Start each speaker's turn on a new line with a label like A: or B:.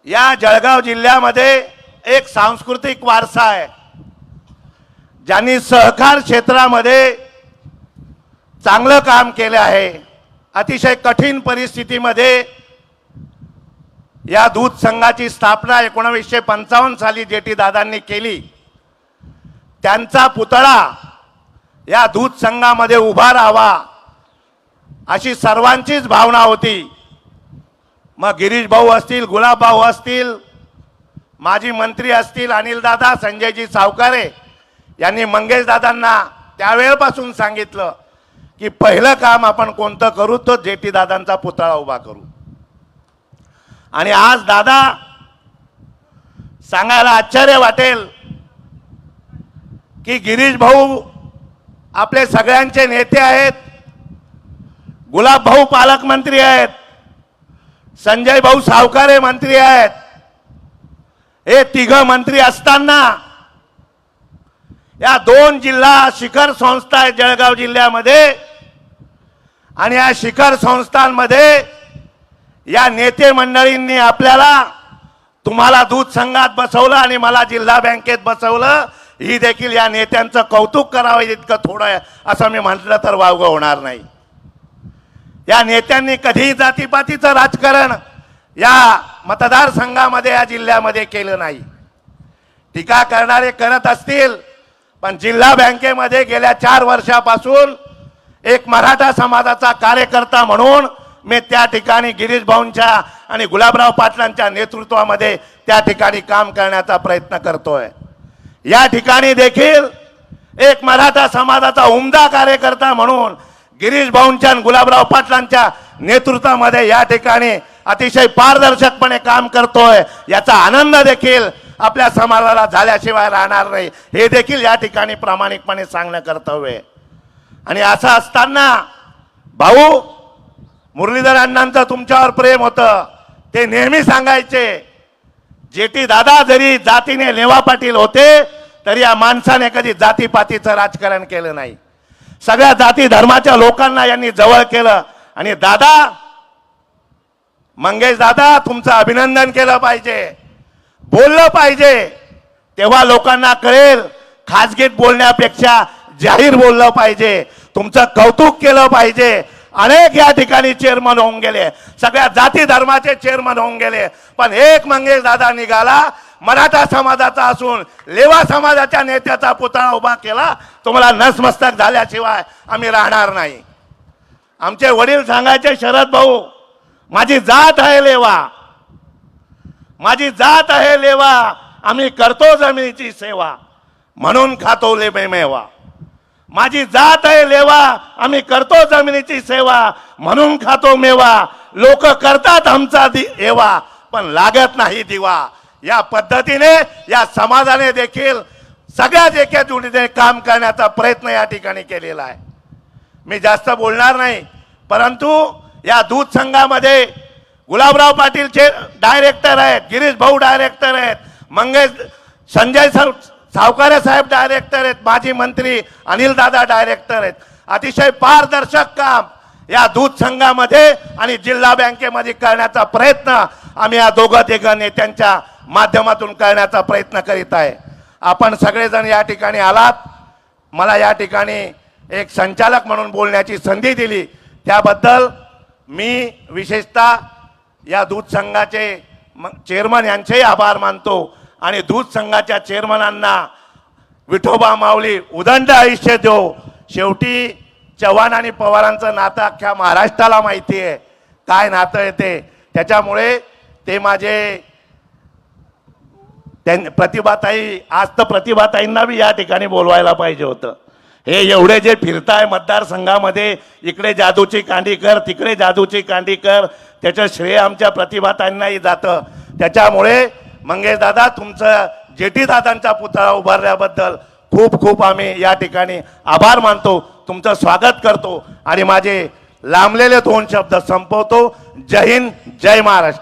A: या जळगाव जिल्ह्यामध्ये एक सांस्कृतिक वारसा आहे। ज्यांनी सहकार क्षेत्रामध्ये चांगलं काम केले आहे। अतिशय कठीण परिस्थितीमध्ये या दूध संघाची स्थापना 1955 साली जेटी दादांनी केली। त्यांचा पुतळा या दूध संघामध्ये उभा राहावा अशी सर्वांचीच भावना होती। मग गिरीश भाऊ असतील, गुलाब भाऊ असतील, माजी मंत्री असतील, अनिल दादा, संजयजी सावकारे यांनी मंगेश दादांना त्यावेळेपासून सांगितलं की पहिलं काम आपण कोणतं करू, तो जेटी दादांचा पुतळा उभा करू। आणि आज दादा सांगायला आश्चर्य वाटेल की गिरीश भाऊ आपले सगळ्यांचे नेते आहेत, गुलाब भाऊ पालकमंत्री आहेत, संजय भाऊ सावकारे मंत्री आहेत। हे तिघ मंत्री असताना या दोन जिल्हा शिखर संस्था आहेत जळगाव जिल्ह्यामध्ये, आणि या शिखर संस्थांमध्ये या नेते मंडळींनी आपल्याला तुम्हाला दूध संघात बसवलं आणि मला जिल्हा बँकेत बसवलं, ही देखील या नेत्यांचं कौतुक करावं इतकं थोडं आहे असं मी म्हटलं तर वावगं होणार नाही। या नेत्यांनी कधीही जातीपातीचं राजकारण या मतदारसंघामध्ये या जिल्ह्यामध्ये केलं नाही। टीका करणारे करत असतील, पण जिल्हा बँकेमध्ये गेल्या 4 वर्षापासून एक मराठा समाजाचा कार्यकर्ता म्हणून मी त्या ठिकाणी गिरीश भाऊंच्या आणि गुलाबराव पाटलांच्या नेतृत्वामध्ये त्या ठिकाणी काम करण्याचा प्रयत्न करतोय। या ठिकाणी देखील एक मराठा समाजाचा उमदा कार्यकर्ता म्हणून गिरीश भाऊंच्या आणि गुलाबराव पाटलांच्या नेतृत्वामध्ये या ठिकाणी अतिशय पारदर्शकपणे काम करतोय। याचा आनंद देखील आपल्या समाजाला झाल्याशिवाय राहणार नाही, हे देखील या ठिकाणी प्रामाणिकपणे सांगणं कर्तव्य आहे। आणि असं असताना भाऊ मुरलीधर अण्णांचं तुमच्यावर प्रेम होतं, ते नेहमी सांगायचे जेटी दादा जरी जातीने लेवा पाटील होते तरी या माणसाने कधी जातीपातीचं राजकारण केलं नाही। सगळ्या जाती धर्माच्या लोकांना यांनी जवळ केलं। आणि दादा, मंगेश दादा, तुमचं अभिनंदन केलं पाहिजे, बोललं पाहिजे, तेव्हा लोकांना कळेल। खाजगीत बोलण्यापेक्षा जाहीर बोललं पाहिजे, तुमचं कौतुक केलं पाहिजे। अनेक या ठिकाणी चेअरमन होऊन गेले, सगळ्या जाती धर्माचे चेअरमन होऊन गेले, पण एक मंगेश दादा निघाला, मराठा समाजाचा असून लेवा समाजाच्या नेत्याचा पुतळा उभा केला। तुम्हाला नसमस्तक झाल्याशिवाय आम्ही राहणार नाही। आमचे वडील सांगायचे, शरद भाऊ, माझी जात आहे लेवा, माझी जात आहे लेवा, आम्ही करतो जमिनीची सेवा, म्हणून खातो मेवा। माझी जात आहे लेवा, आम्ही करतो जमिनीची सेवा, म्हणून खातो मेवा। लोक करतात आमचा एवा, पण लागत नाही दिवा। या पद्धतीने या समाजाने देखील सगळ्याच एकजुटीने काम करण्याचा प्रयत्न या ठिकाणी केलेला आहे। मी जास्त बोलणार नाही, परंतु या दूध संघामध्ये गुलाबराव पाटीलचे डायरेक्टर आहेत, गिरीश भाऊ डायरेक्टर आहेत, संजय सावकारे साहेब डायरेक्टर आहेत, माजी मंत्री अनिल दादा डायरेक्टर आहेत। अतिशय पारदर्शक काम या दूध संघामध्ये आणि जिल्हा बँकेमध्ये करण्याचा प्रयत्न आम्ही या दोघं नेत्यांच्या माध्यमातून करण्याचा प्रयत्न करीत आहे। आपण सगळेजण या ठिकाणी आलात, मला या ठिकाणी एक संचालक म्हणून बोलण्याची संधी दिली, त्याबद्दल मी विशेषतः या दूध संघाचे चेअरमन यांचेही आभार मानतो। आणि दूध संघाच्या चेअरमनांना विठोबा माऊली उदंड आयुष्य देव। शेवटी चव्हाण आणि पवारांचं नातं अख्ख्या महाराष्ट्राला माहिती आहे, काय नातं आहे ते। त्याच्यामुळे ते माझे प्रतिभाताई, आज तर प्रतिभाताईंना बी या ठिकाणी बोलवायला पाहिजे होतं। हे एवढे जे फिरताय मतदारसंघामध्ये, इकडे जादूची कांडी कर, तिकडे जादूची कांडी कर, त्याचं श्रेय आमच्या प्रतिभाताईंनाही जातं। त्याच्यामुळे मंगेश दादा, तुमचं जेटी दादांचा पुतळा उभारल्याबद्दल खूप खूप आम्ही या ठिकाणी आभार मानतो, तुमचं स्वागत करतो आणि माझे लांबलेले 2 शब्द संपवतो। जय हिंद, जय महाराष्ट्र।